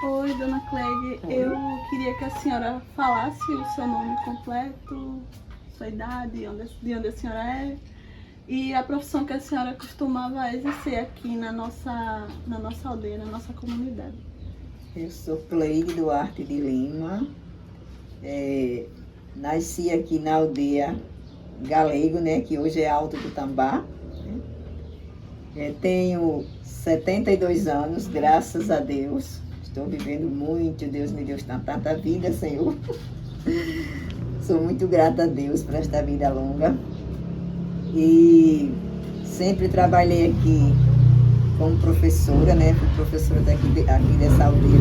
Oi, dona Cleide. Oi. Eu queria que a senhora falasse o seu nome completo, sua idade, de onde a senhora é e a profissão que a senhora costumava exercer aqui na nossa aldeia, na nossa comunidade. Eu sou Cleide Duarte de Lima. Nasci aqui na aldeia Galego, né, que hoje é Alto do Tambá. Né? Tenho 72 anos, graças a Deus. Estou vivendo muito, Deus me deu tanta vida, Senhor. Sou muito grata a Deus por esta vida longa. E sempre trabalhei aqui como professora, né? Fui professora aqui dessa aldeia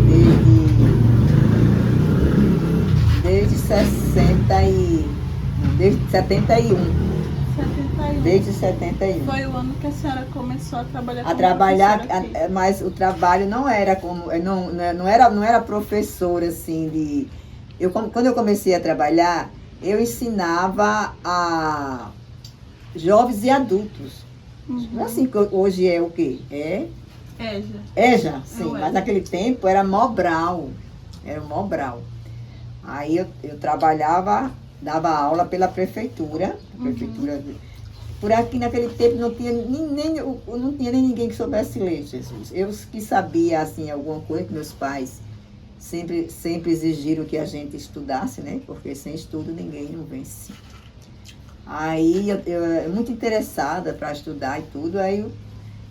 desde 71. 71. Desde 71. Foi o ano que a senhora começou a trabalhar como Trabalhar, professora aqui. mas o trabalho não era como, não era professora assim de. Quando eu comecei a trabalhar, eu ensinava a jovens e adultos. Uhum. Assim que hoje é o quê? EJA, Sim, É o mas EJA. naquele tempo era Mobral. Era o Mobral. Aí eu trabalhava, dava aula pela prefeitura. Por aqui naquele tempo não tinha nem ninguém que soubesse ler, Jesus. Eu que sabia assim alguma coisa, que meus pais sempre exigiram que a gente estudasse, né? Porque sem estudo ninguém não vence. Aí eu muito interessada para estudar e tudo, aí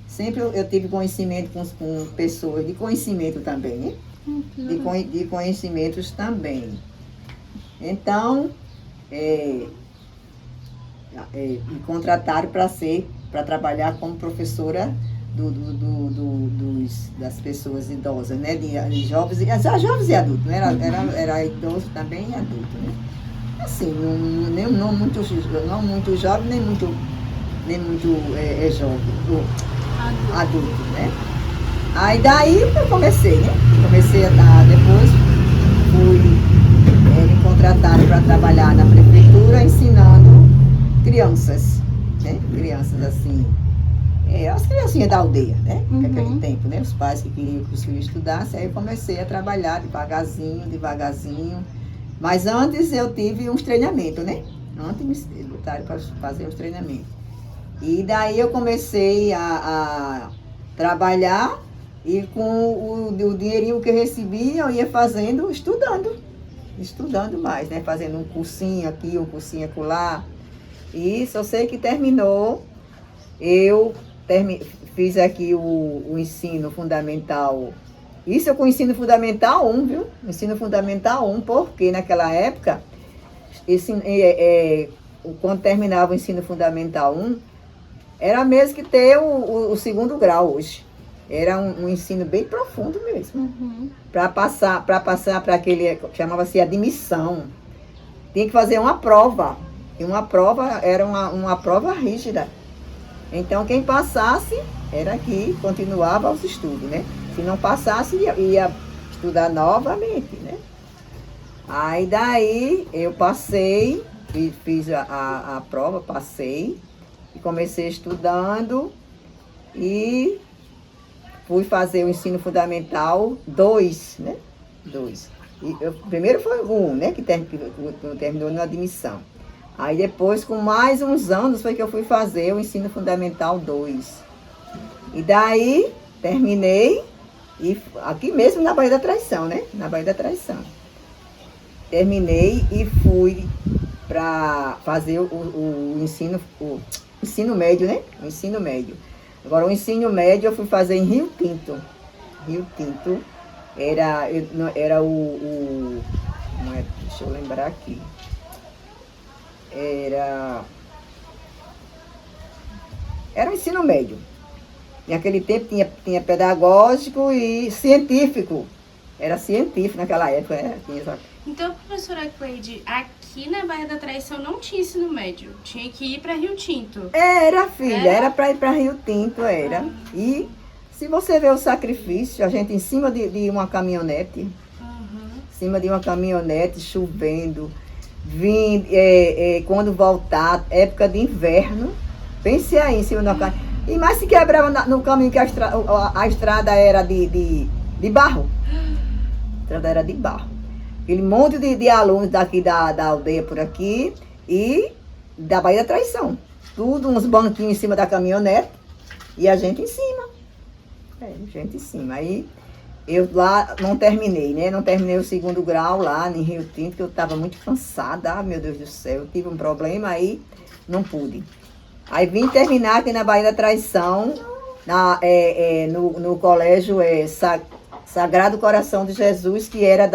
sempre eu tive conhecimento com pessoas de conhecimento também, né? De conhecimentos também. Então, me contrataram para trabalhar como professora das pessoas idosas, né? De jovens, jovens e adultos, né? Era idoso também e adulto, né? Assim, não muito jovem, nem muito jovem, adulto, né? Aí daí eu comecei, né? Depois me contrataram para trabalhar na prefeitura ensinando crianças, né? Crianças assim, as criancinhas da aldeia, né? Uhum. Naquele tempo, né? Os pais que queriam que os filhos estudassem, aí eu comecei a trabalhar devagarzinho. Mas antes eu tive uns treinamentos, né? Antes me botaram para fazer uns treinamentos. E daí eu comecei a trabalhar e com o dinheirinho que eu recebia eu ia fazendo, estudando mais, né? Fazendo um cursinho aqui, um cursinho acolá. E só sei que terminou, fiz aqui o ensino fundamental. Isso eu com o ensino fundamental 1, viu? Ensino fundamental 1, porque naquela época, quando terminava o ensino fundamental 1, era mesmo que ter o segundo grau hoje. Era um ensino bem profundo mesmo. Uhum. Para passar para aquele, chamava-se admissão. Tinha que fazer uma prova. E uma prova era uma prova rígida. Então quem passasse era que continuava os estudos, né? Se não passasse, ia estudar novamente, né? Aí daí eu passei, fiz a prova, passei, e comecei estudando e fui fazer o ensino fundamental 2, né? 2. Primeiro foi o 1, né? Que terminou na admissão. Aí depois, com mais uns anos, foi que eu fui fazer o ensino fundamental 2. E daí, terminei, e aqui mesmo na Baía da Traição, né? Na Baía da Traição. Terminei e fui para fazer o ensino médio, né? O ensino médio. Agora, o ensino médio eu fui fazer em Rio Tinto. Rio Tinto era deixa eu lembrar aqui. Era o ensino médio. Naquele tempo tinha pedagógico e científico. Era científico naquela época, né? Então, professora Cleide, aqui na Baía da Traição não tinha ensino médio. Tinha que ir para Rio Tinto. Era, filha. Era para ir para Rio Tinto, era. Ah. E se você vê o sacrifício, a gente em cima de uma caminhonete. Em cima de uma caminhonete, chovendo. Quando voltar, época de inverno. Pense aí em cima da caminhonete. E mais se quebrava no caminho que a estrada era de barro. entrada era de barro. Aquele monte de alunos daqui da aldeia por aqui e da Baía da Traição. Tudo, uns banquinhos em cima da caminhonete e a gente em cima. Gente em cima. Aí eu lá não terminei, né? Não terminei o 2º grau lá em Rio Tinto, que eu estava muito cansada. Ah, meu Deus do céu, eu tive um problema aí, não pude. Aí vim terminar aqui na Baía da Traição, no colégio Sagrado Coração de Jesus, que era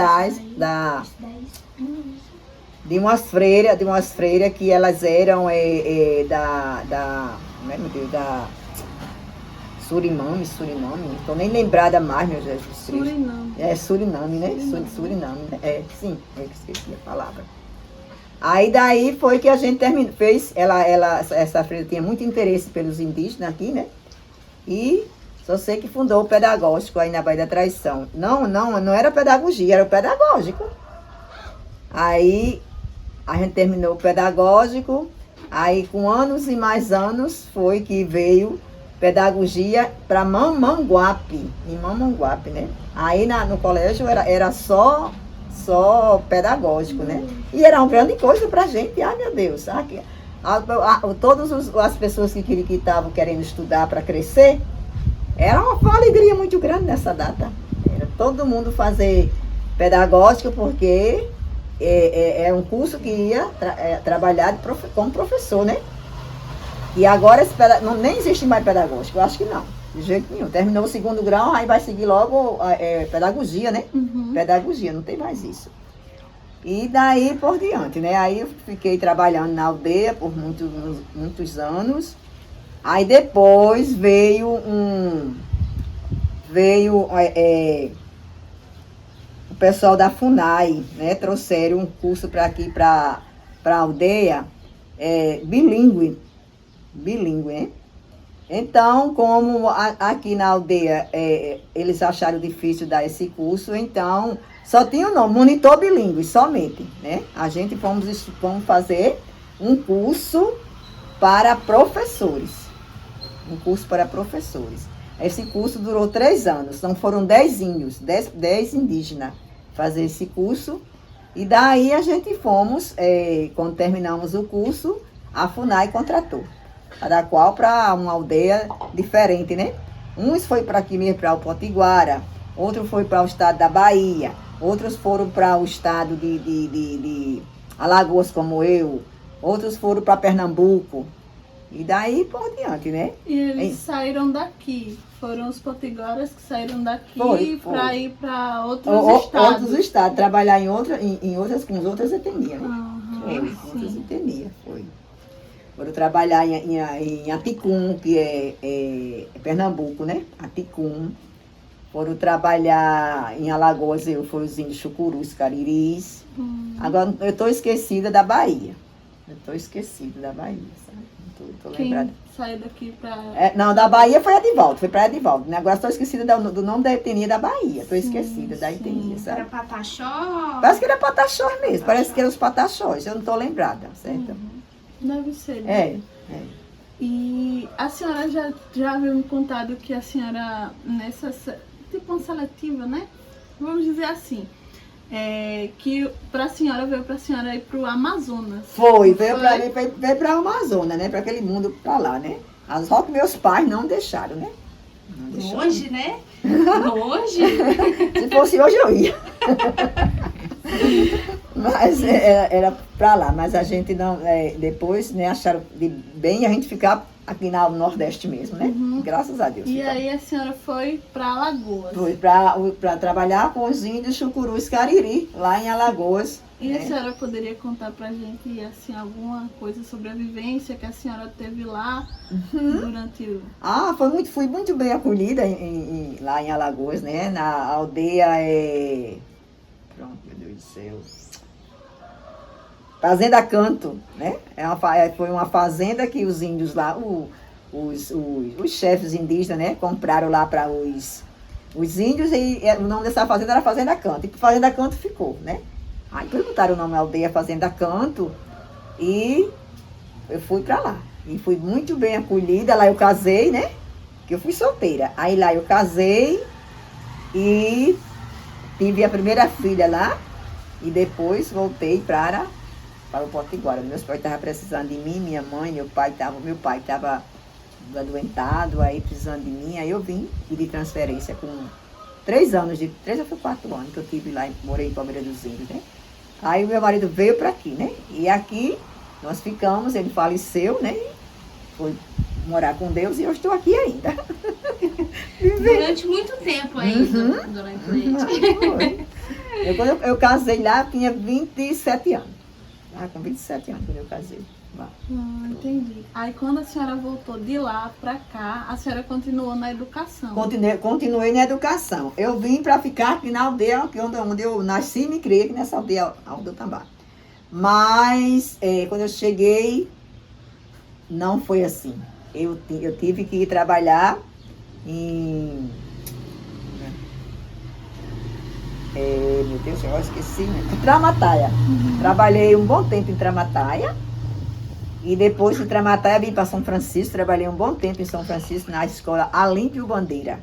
de umas freiras que elas eram como é, meu Deus, da Suriname, não estou nem lembrada mais, meu Jesus Cristo. Suriname. Suriname, né? Suriname, né? Sim, eu esqueci a palavra. Aí daí foi que a gente fez, essa freira tinha muito interesse pelos indígenas aqui, né? E só sei que fundou o pedagógico aí na Baía da Traição. Não era pedagogia, era o pedagógico. Aí a gente terminou o pedagógico, aí com anos e mais anos foi que veio pedagogia para Mamanguape, em Mamanguape, né? Aí no colégio era só pedagógico, né? E era uma grande coisa pra gente, ai meu Deus, todas as pessoas que estavam querendo estudar para crescer, era uma alegria muito grande nessa data. Era todo mundo fazer pedagógico, porque é um curso que ia trabalhar como professor, né? E agora nem existe mais pedagógico, eu acho que não, de jeito nenhum. Terminou o 2º grau, aí vai seguir logo pedagogia, né? Uhum. Pedagogia, não tem mais isso. E daí por diante, né? Aí eu fiquei trabalhando na aldeia por muitos anos. Aí depois veio o pessoal da FUNAI, né? Trouxeram um curso para aqui, para a aldeia, bilíngue, né? Então, como aqui na aldeia eles acharam difícil dar esse curso, então só tinha o nome, monitor bilíngue, somente, né? A gente fomos fazer um curso para professores. Um curso para professores. Esse curso durou 3 anos, então foram 10 índios, 10 indígenas fazer esse curso. E daí a gente fomos, quando terminamos o curso, a FUNAI contratou. Cada qual para uma aldeia diferente, né? Uns foi para aqui mesmo, para o Potiguara, outro foi para o estado da Bahia, outros foram para o estado de Alagoas, como eu, outros foram para Pernambuco, e daí por diante, né? E eles saíram daqui, foram os potiguaras que saíram daqui para ir para outros estados. Trabalhar com as outras etnias, né? Uhum, com outras etnias, foi. Foram trabalhar em Aticum, que é Pernambuco, né? Aticum. Foram trabalhar em Alagoas, foram os índios Chucurus, Cariris. Agora, eu estou esquecida da Bahia. Sabe? Tô lembrada. Saiu daqui para... não, da Bahia foi para Edivaldo, né? Agora estou esquecida do nome da etnia da Bahia. Estou esquecida da etnia, sabe? Era Pataxó? Parece que era Pataxó mesmo, parece que eram os Pataxós, eu não estou lembrada, certo? Deve ser. Né? E a senhora já havia me contado que a senhora, tipo uma seletiva, né? Vamos dizer assim, que veio para a senhora ir para o Amazonas. Veio para o Amazonas, né? Para aquele mundo para lá, né? Só que meus pais não deixaram, né? Longe, né? Longe. Se fosse hoje eu ia. Mas era para lá, mas a gente não, depois, né, acharam bem a gente ficar aqui no Nordeste mesmo, né? Graças a Deus. E aí a senhora foi para Alagoas? Foi para trabalhar com os índios Chucurus Cariri, lá em Alagoas. E a senhora poderia contar pra gente, assim, alguma coisa sobre a vivência que a senhora teve lá durante o... Fui muito bem acolhida lá em Alagoas, né? Na aldeia Pronto, meu Deus do céu. Fazenda Canto, né? Foi uma fazenda que os índios lá, os chefes indígenas, né? Compraram lá para os índios, e o nome dessa fazenda era Fazenda Canto. E Fazenda Canto ficou, né? Aí perguntaram o nome da aldeia Fazenda Canto e eu fui para lá. E fui muito bem acolhida. Lá eu casei, né? Que eu fui solteira. Aí lá eu casei e tive a primeira filha lá e depois voltei para o Potiguara. Meus pais estavam precisando de mim, minha mãe, meu pai estava adoentado, aí precisando de mim, aí eu vim pedir transferência com 3 a 4 anos que eu tive lá, morei em Palmeira dos Índios, né? Aí o meu marido veio para aqui, né? E aqui nós ficamos, ele faleceu, né? Foi morar com Deus e eu estou aqui ainda. Durante muito tempo ainda, Dona Cleide. Quando eu casei lá, eu tinha 27 anos. Com 27 anos quando eu casei. Entendi. Aí quando a senhora voltou de lá pra cá, a senhora continuou na educação? Continuei na educação. Eu vim para ficar aqui na aldeia, onde eu nasci e me criei, aqui nessa aldeia do Tambá. Mas quando eu cheguei, não foi assim. Eu tive que ir trabalhar em... meu Deus, eu esqueci, né? Tramataia. Trabalhei um bom tempo em Tramataia. E depois de Tramataia vim para São Francisco. Trabalhei um bom tempo em São Francisco, na escola Alímpio Bandeira.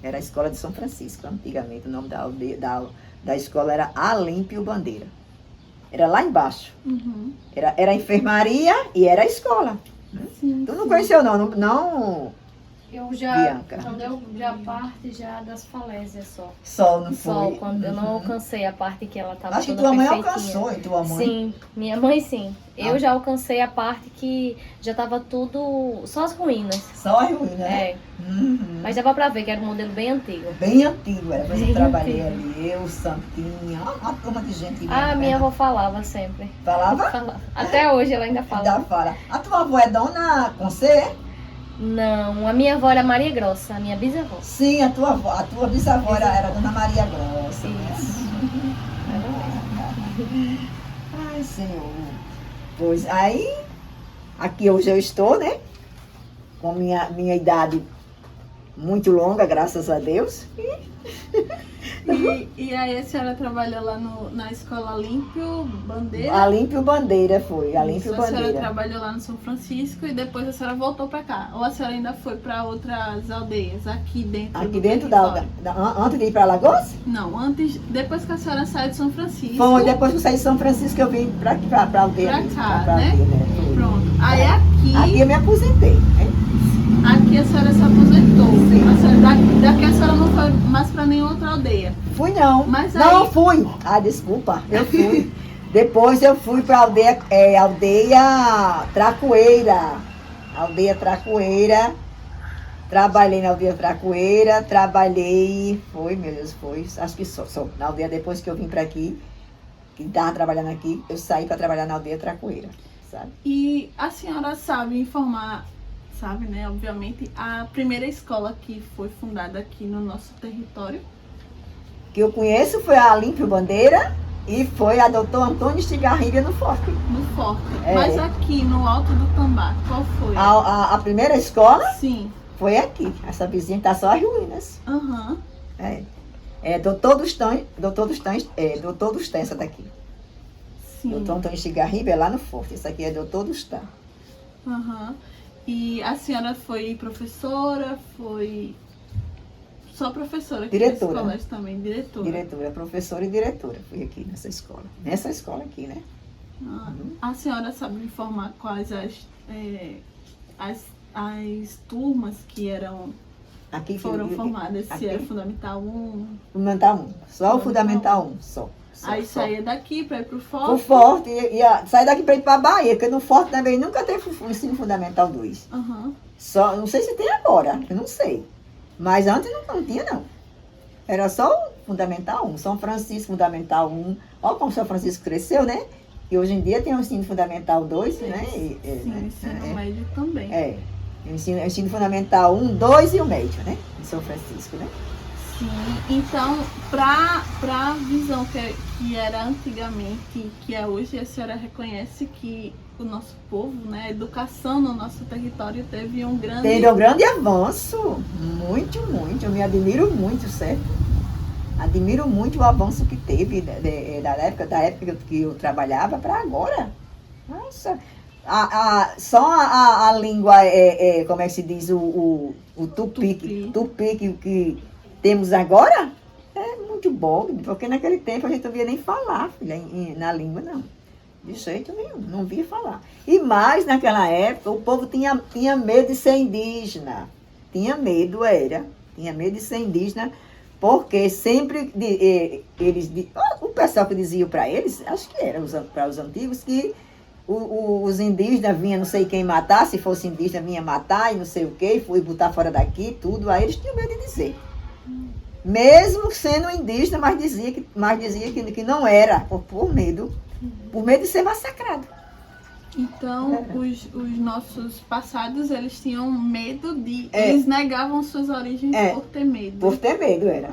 Era a escola de São Francisco, antigamente. O nome da escola era Alímpio Bandeira. Era lá embaixo. Era enfermaria e era a escola. Sim, Tu não conheceu, não? Eu já, Bianca. quando eu já parte já das falésias só. Sol, não Só, foi? quando eu não alcancei a parte que ela estava Acho que toda tua mãe perfeitinha. alcançou, e tua mãe? Sim, minha mãe sim. Eu já alcancei a parte que já estava tudo, só as ruínas. Só a ruim, né? É, mas dava pra ver que era um modelo bem antigo. Bem antigo, era. Mas eu Bem trabalhei antigo. ali, eu, Santinha, uma turma de gente. Minha avó falava sempre. Falava? Falava. Até hoje ela ainda fala. Ainda fala. A tua avó é Dona Concê? Não, a minha avó era Maria Grossa, a minha bisavó. Sim, a tua bisavó era Dona Maria Grossa. Isso. Ai, Senhor. Pois aí, aqui hoje eu estou, né? Com minha idade muito longa, graças a Deus. E aí a senhora trabalhou lá na escola Alímpio Bandeira? Alímpio Bandeira foi, Alímpio Isso, a senhora Bandeira. trabalhou lá no São Francisco e depois a senhora voltou pra cá? Ou a senhora ainda foi pra outras aldeias aqui dentro Aqui do dentro território? antes de ir para Alagoas? Não, depois que a senhora saiu de São Francisco. Foi depois que eu saí de São Francisco eu vim para aqui, para aldeia. Pra mesmo, cá, pra né? aldeia, Foi. Pronto. Aí aqui Aqui eu me aposentei. Né? a senhora se aposentou. Sim. A senhora, daqui a senhora não foi mais pra nenhuma outra aldeia. Fui não. Mas Não aí- fui. Desculpa, eu fui. Depois eu fui para aldeia Tracoeira. Aldeia Tracoeira. Trabalhei na aldeia Tracoeira, acho que só. Na aldeia, depois que eu vim para aqui, que estava trabalhando aqui, eu saí para trabalhar na aldeia Tracoeira, sabe? E a senhora sabe informar, sabe, né, obviamente, a primeira escola que foi fundada aqui no nosso território? Que eu conheço foi a Alímpio Bandeira e foi a doutor Antônio Estigarriga no Forte. No Forte. É. Mas aqui no Alto do Tambá, qual foi? A primeira escola Sim. foi aqui, essa vizinha que tá só as ruínas. Aham. Doutor Dustan, essa daqui. Sim. Doutor Antônio Estigarriga é lá no Forte, essa aqui é doutor Dustan. Aham. E a senhora foi professora, foi só professora aqui Diretora, nesse né? colégio também, diretora. Diretora, professora e diretora. Fui aqui nessa escola. Nessa escola aqui, né? A senhora sabe me informar quais as turmas que Aqui foram formadas, aqui, se era Fundamental 1. Fundamental 1. Só o Fundamental 1, só. Aí só. saía daqui para ir pro O Forte. Forte, sair daqui para ir para a Bahia, porque no Forte também nunca teve o ensino fundamental 2. Aham. Só, não sei se tem agora, eu não sei. Mas antes não tinha, não. Era só o Fundamental 1, São Francisco Fundamental 1. Olha como São Francisco cresceu, né? E hoje em dia tem o ensino fundamental 2, né? Sim, ensino médio também. O ensino fundamental 1, 2 e o médio, né? Em São Francisco, né? Sim. Então, pra visão que era antigamente, que é hoje, a senhora reconhece que o nosso povo, né, a educação no nosso território teve um grande... Teve um grande avanço. Muito, muito. Eu me admiro muito, certo? Admiro muito o avanço que teve da época que eu trabalhava para agora. Nossa, só a língua, como é que se diz, o tupi que temos agora, é muito bom, porque naquele tempo a gente não via nem falar, filha, na língua, não. De jeito nenhum, não via falar. E mais, naquela época, o povo tinha medo de ser indígena. Tinha medo de ser indígena, porque sempre o pessoal que dizia para eles, acho que era para os antigos, que os indígenas vinham não sei quem matar, se fosse indígena vinha matar e não sei o que, foi botar fora daqui, tudo, aí eles tinham medo de dizer. Mesmo sendo indígena, mas dizia que não era, por medo de ser massacrado. Então, os nossos passados, eles tinham medo de... Eles negavam suas origens por ter medo. Por ter medo, era.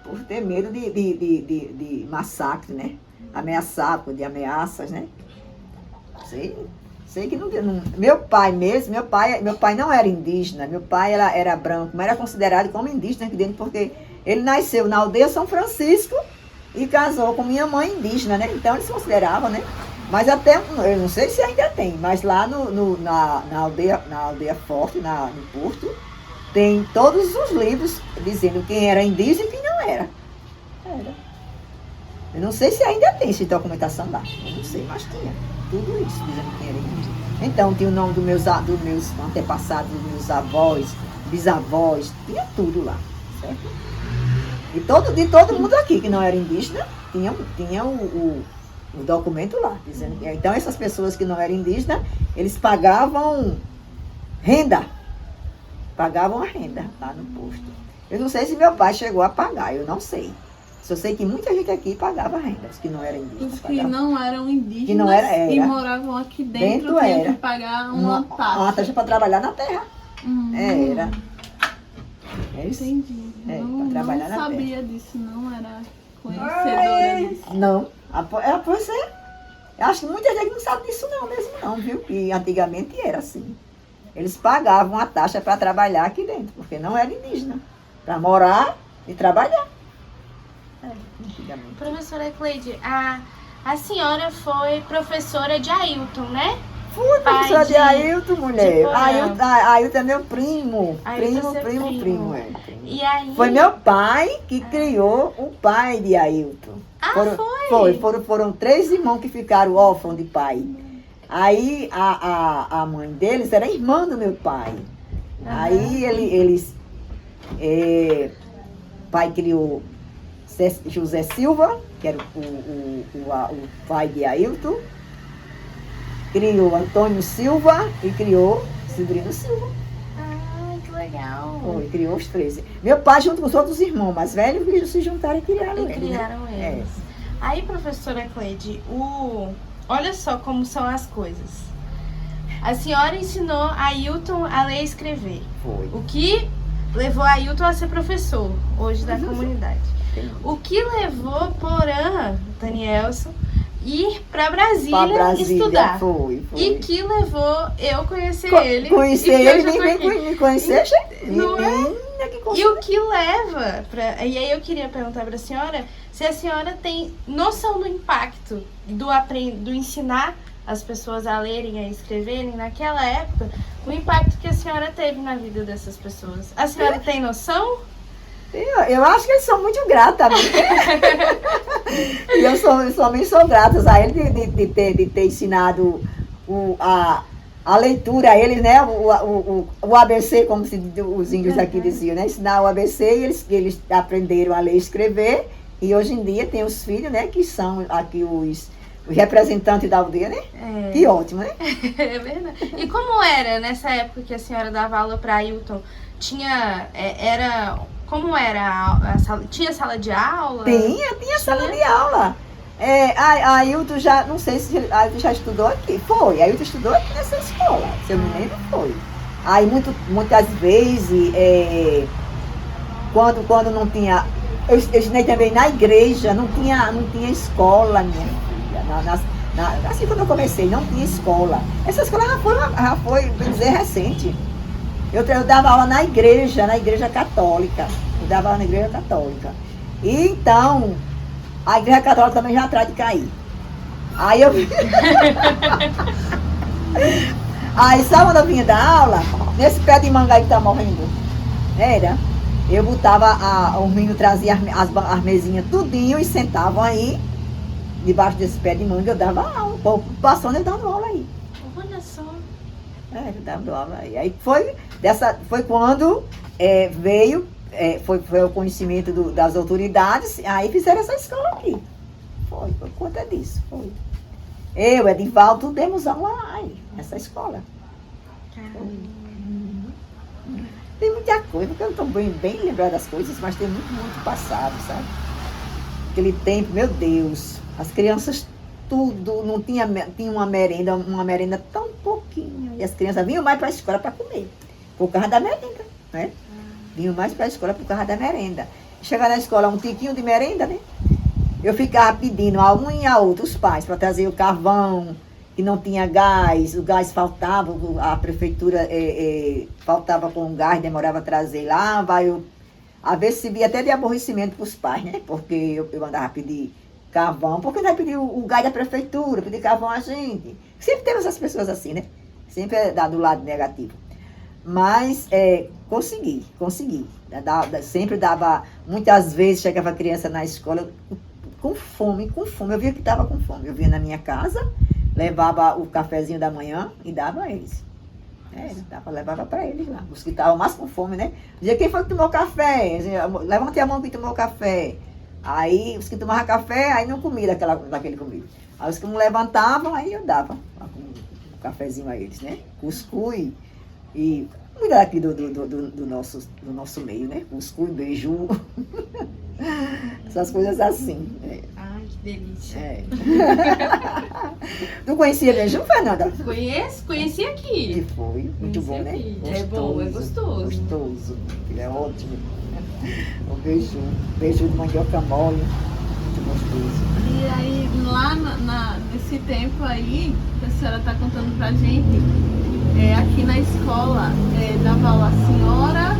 Por ter medo de massacre, né? De ameaças, né? Sei que não... Meu pai mesmo, meu pai não era indígena. Meu pai era branco, mas era considerado como indígena aqui dentro, porque ele nasceu na aldeia São Francisco e casou com minha mãe indígena, né? Então, eles consideravam, né? Mas até, eu não sei se ainda tem, mas lá na aldeia Forte, no Porto, tem todos os livros dizendo quem era indígena e quem não era. Eu não sei se ainda tem essa documentação lá. Eu não sei, mas tinha. Tudo isso dizendo quem era indígena. Então, tinha o nome dos meus antepassados, dos meus avós, bisavós, tinha tudo lá, certo? E de todo mundo aqui que não era indígena, tinha o documento lá, dizendo que... Então, essas pessoas que não eram indígenas, eles pagavam renda. Pagavam a renda lá no posto. Eu não sei se meu pai chegou a pagar, eu não sei. Só sei que muita gente aqui pagava renda, os que não eram indígenas. Os que não eram indígenas que não era. E moravam aqui dentro tinham que pagar uma taxa. Uma taxa para trabalhar na terra. Era. Entendi. Não trabalhar na sabia disso, não era conhecedora disso. Não. Pois é. Eu acho que muita gente não sabe disso não mesmo não, viu? Que antigamente era assim. Eles pagavam a taxa para trabalhar aqui dentro, porque não era indígena. Para morar e trabalhar. Antigamente. Professora Cleide, a senhora foi professora de Ailton, né? Fui professora de Ailton, mulher. Ailton é meu primo. Ailton Primo. E aí... Foi meu pai que criou o pai de Ailton. Foram 3 irmãos que ficaram órfãos de pai. Aí a mãe deles era irmã do meu pai. Aí o pai criou José Silva, que era o pai de Ailton. Criou Antônio Silva e criou Cidrino Silva. Que legal. Criou os 13. Meu pai, junto com os outros irmãos mais velhos, se juntaram e criaram eles. Eles. Aí, professora Cleide, olha só como são as coisas. A senhora ensinou a Ailton a ler e escrever. Foi. O que levou a Ailton a ser professor, hoje da comunidade. O que levou Porã, Danielson, ir para Brasília estudar. Foi. E que levou eu conhecer ele. Conhecer ele, nem me conhecer, não é? E o que leva E aí eu queria perguntar para a senhora se a senhora tem noção do impacto do ensinar as pessoas a lerem e a escreverem naquela época, o impacto que a senhora teve na vida dessas pessoas. A senhora tem noção? Eu acho que eles são muito gratos a mim. E eu somente sou grata a ele de ter ensinado a leitura a eles, né? O ABC, como os índios aqui diziam, né? Ensinar o ABC e eles aprenderam a ler e escrever. E hoje em dia tem os filhos, né? Que são aqui os representantes da aldeia, né? Que ótimo, né? É verdade. E como era nessa época que a senhora dava aula para Ailton? Como era a sala? Tinha sala de aula? Tinha sala de aula. A Ailton já, não sei se a Ailton já estudou aqui. Foi, a Ailton estudou aqui nessa escola, se eu me lembro, foi. Aí muitas vezes, quando não tinha... Eu estudei também na igreja, não tinha escola, minha filha. Assim quando eu comecei, não tinha escola. Essa escola já foi, bem dizer, recente. Eu dava aula na igreja católica. E então, a igreja católica também já atrás de cair. Aí Aí sábado eu vinha dar aula, nesse pé de manga aí que tá morrendo. Eu botava, o menino trazia as mesinhas tudinho e sentavam aí, debaixo desse pé de manga, eu dava aula. O povo passando, eu dava aula aí. Olha só. Eu dava aula aí. Aí foi quando veio, foi o conhecimento das autoridades, aí fizeram essa escola aqui. Foi por conta disso, foi. Eu, Edivaldo, demos aula lá, nessa escola. Tem muita coisa, porque eu não estou bem lembrada das coisas, mas tem muito passado, sabe? Aquele tempo, meu Deus, as crianças tudo, não tinha uma merenda tão pouquinho. E as crianças vinham mais para a escola para comer, por causa da merenda, né? Vinham mais para a escola por causa da merenda. Chegar na escola, um tiquinho de merenda, né? Eu ficava pedindo a um e a outro, os pais, para trazer o carvão, que não tinha gás, o gás faltava, a prefeitura faltava com gás, demorava a trazer lá, a ver se via até de aborrecimento para os pais, né? Porque eu mandava pedir carvão, porque não ia pedir o gás da prefeitura, pedir carvão a gente. Sempre teve essas pessoas assim, né? Sempre é do lado negativo. Mas consegui. Sempre dava, muitas vezes chegava a criança na escola com fome. Eu via que estava com fome. Eu via na minha casa, levava o cafezinho da manhã e dava a eles. Levava para eles lá. Os que estavam mais com fome, né? Dizia, quem foi que tomou café? Levante a mão que tomou café. Aí, os que tomavam café, aí não comia daquele comigo. Aí, os que não levantavam, aí eu dava um cafezinho a eles, né? Cuscuz e comida daqui do nosso meio, né? Cuscuz, beiju. Essas coisas assim. Ai, que delícia. Tu conhecia beiju, Fernanda? Conheci aqui. E foi, muito bom, né? É bom, é gostoso. Gostoso, é ótimo. O beiju de mandioca mole, muito gostoso. E aí, lá nesse tempo aí, que a senhora está contando pra gente, aqui na escola, dava aula a senhora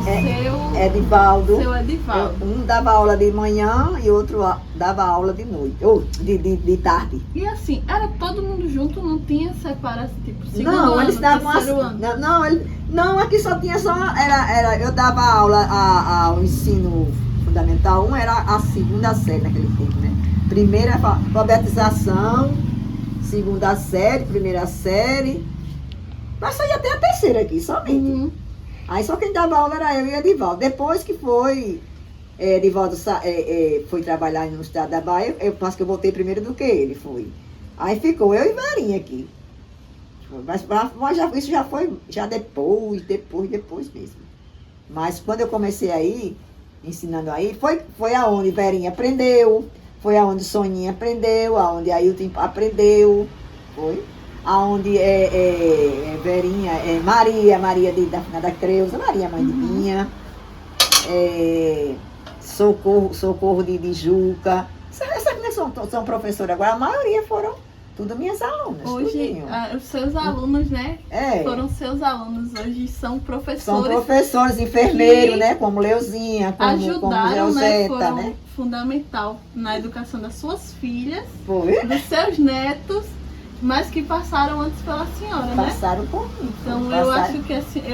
e Edivaldo. seu Edivaldo. Um dava aula de manhã e outro dava aula de noite, ou de tarde. E assim, era todo mundo junto, não tinha separação, tipo, segundo Não, ano, eles davam terceiro ano. Não, aqui só tinha eu dava aula ao ensino fundamental 1, era a segunda série naquele tempo, né? Primeira alfabetização, segunda série, primeira série, mas só ia até a terceira aqui, somente. Aí só quem dava aula era eu e Edivaldo. Depois que Edivaldo foi trabalhar no estado da Bahia, eu acho que eu voltei primeiro do que ele foi. Aí ficou eu e Verinha aqui. Mas isso já foi depois mesmo. Mas quando eu comecei aí, ensinando aí, foi aonde Verinha aprendeu, foi aonde Soninha aprendeu, aonde Ailton aprendeu, foi. Aonde Verinha, Maria da Finada Creuza, Maria mãe de Pinha, Socorro de Juca. Essas meninas são professoras agora, a maioria foram tudo minhas alunas. Hoje, os seus alunos, né? Foram seus alunos, hoje são professores. São professores, enfermeiros, né? Como Leuzinha, como ajudaram, Roseta, foram né? fundamental na educação das suas filhas, Foi. dos seus netos, mas que passaram antes pela senhora, né? Passaram por mim. Então eu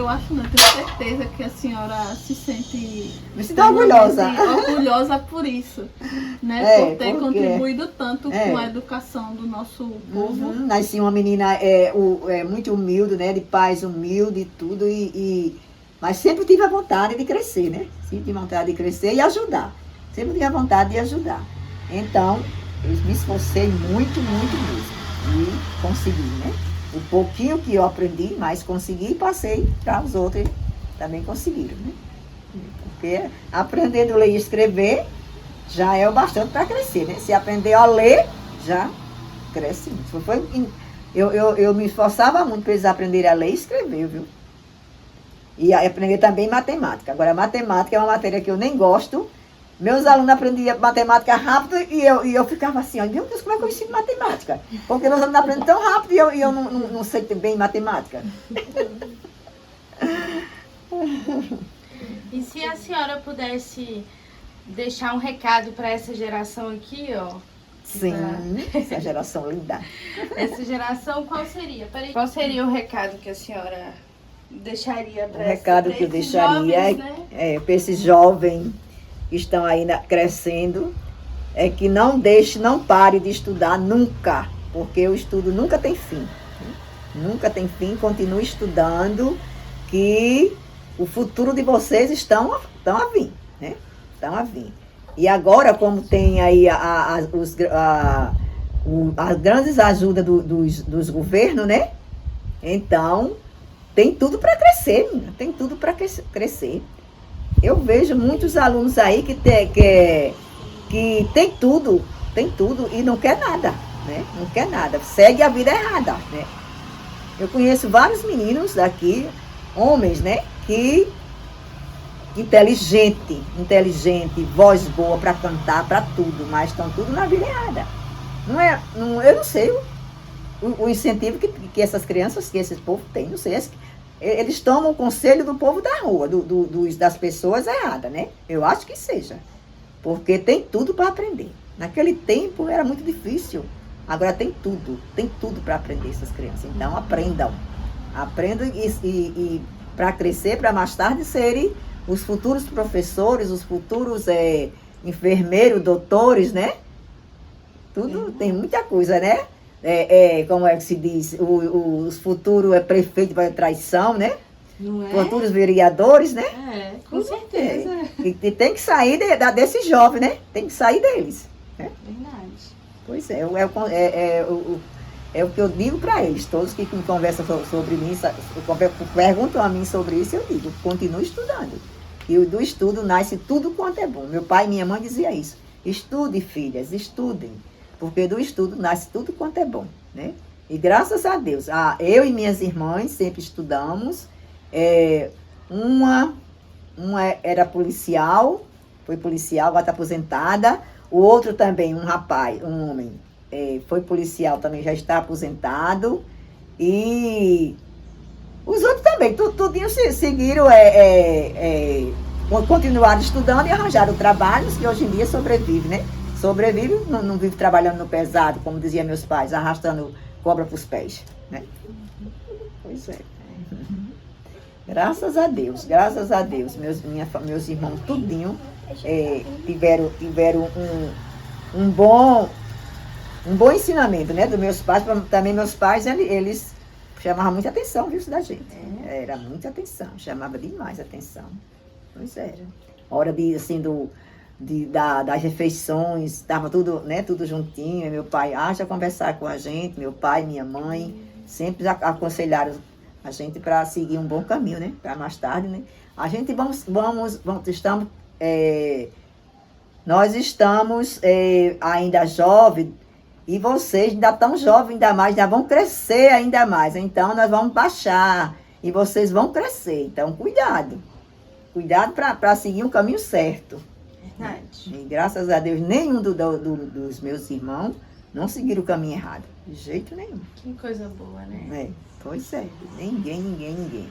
acho não, tenho certeza que a senhora se sente Me sinto orgulhosa. Orgulhosa por isso, né? Por ter porque contribuído tanto com a educação do nosso povo. Nasci uma menina muito humilde, né? De pais humilde e tudo, mas sempre tive a vontade de crescer, né? Sempre tive vontade de crescer e ajudar. Sempre tive a vontade de ajudar. Então, eu me esforcei muito mesmo. E consegui, né? O pouquinho que eu aprendi, mas consegui e passei para os outros também conseguiram, né? Porque aprendendo a ler e escrever já é o bastante para crescer, né? Se aprender a ler, já cresce muito. Eu me esforçava muito para eles aprenderem a ler e escrever, viu? E aprender também matemática. Agora, matemática é uma matéria que eu nem gosto. Meus alunos aprendiam matemática rápido e eu ficava assim, ó, meu Deus, como é que eu ensino matemática? Porque meus alunos aprendem tão rápido e eu não sei bem matemática. E se a senhora pudesse deixar um recado para essa geração aqui, ó? Sim, essa geração linda. Essa geração, qual seria? Qual seria o recado que a senhora deixaria para O recado que eu deixaria jovens, né? para esses jovens que estão aí crescendo é que não deixe, não pare de estudar nunca, porque o estudo nunca tem fim. Nunca tem fim, continue estudando, que o futuro de vocês estão a vir, né? Estão a vir. E agora, como tem aí as grandes ajudas dos governos, né? Então, tem tudo para crescer, menina, tem tudo para crescer. Eu vejo muitos alunos aí que tem tudo e não quer nada, né? Não quer nada, segue a vida errada, né? Eu conheço vários meninos daqui, homens, né? Que inteligente, voz boa para cantar, para tudo, mas estão tudo na vida errada. Eu não sei o incentivo que essas crianças, que esse povo tem, não sei. Eles tomam o conselho do povo da rua, das pessoas erradas, né? Eu acho que seja. Porque tem tudo para aprender. Naquele tempo era muito difícil. Agora tem tudo para aprender essas crianças. Então aprendam e para crescer, para mais tarde serem os futuros professores, os futuros enfermeiros, doutores, né? Tudo, tem muita coisa, né? Como é que se diz? Os futuros prefeitos para traição, né? Não é? Futuros vereadores, né? Com certeza. E tem que sair desses jovens, né? Tem que sair deles. Né? Verdade. Pois é o que eu digo para eles, todos que me conversam sobre mim, perguntam a mim sobre isso, eu digo, continue estudando. E do estudo nasce tudo quanto é bom. Meu pai e minha mãe diziam isso. Estude, filhas, estudem. Porque do estudo nasce tudo quanto é bom, né? E graças a Deus, eu e minhas irmãs sempre estudamos. Uma era policial, foi policial, agora está aposentada. O outro também, um homem, foi policial, também já está aposentado. E os outros também, tudinho seguiram, continuaram estudando e arranjaram trabalhos que hoje em dia sobrevivem, né? Sobrevive, não vive trabalhando no pesado, como diziam meus pais, arrastando cobra para os pés, né? Pois é. Graças a Deus, meus irmãos tudinho tiveram um bom ensinamento, né, dos meus pais. Também meus pais, eles chamavam muita atenção, viu, isso da gente. Era muita atenção, chamava demais atenção. Pois era. Hora das refeições, estava tudo, né, tudo juntinho. Meu pai acha conversar com a gente, meu pai, minha mãe, sempre aconselharam a gente para seguir um bom caminho, né, para mais tarde, né. A gente nós estamos ainda jovens, e vocês ainda estão jovens, ainda vão crescer ainda mais. Então, nós vamos baixar e vocês vão crescer. Então, cuidado para seguir um caminho certo. Verdade. E graças a Deus, nenhum dos meus irmãos não seguiram o caminho errado. De jeito nenhum. Que coisa boa, né? Pois é. Ninguém.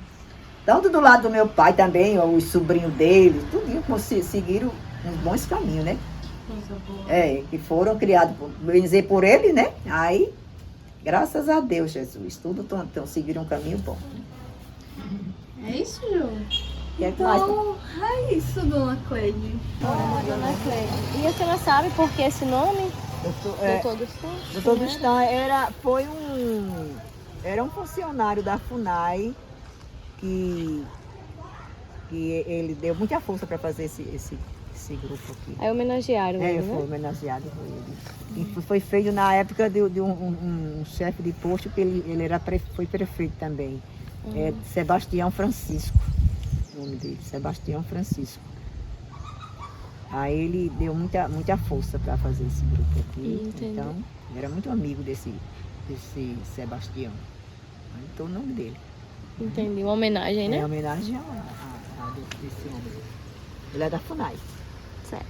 Tanto do lado do meu pai também, os sobrinhos dele, tudinho seguiram uns bons caminhos, né? Coisa boa. Que foram criados, bem dizer, por ele, né? Aí, graças a Deus, Jesus, tudo seguiram um caminho bom. É isso, Ju? Então, é isso, dona Cleide. Dona Cleide. E a senhora sabe por que esse nome? Doutor Gustavo? Doutor Gustavo era um funcionário da FUNAI que ele deu muita força para fazer esse grupo aqui. Aí homenagearam ele, Foi né? homenageado por ele. E foi feito na época de um chefe de posto, que ele foi prefeito também. Sebastião Francisco, o nome dele, Sebastião Francisco. Aí ele deu muita força para fazer esse grupo aqui. Entendi. Então, era muito amigo desse Sebastião. Aí então o nome dele. Entendi, uma homenagem, né? É homenagem a desse homem. Ele é da FUNAI. Certo.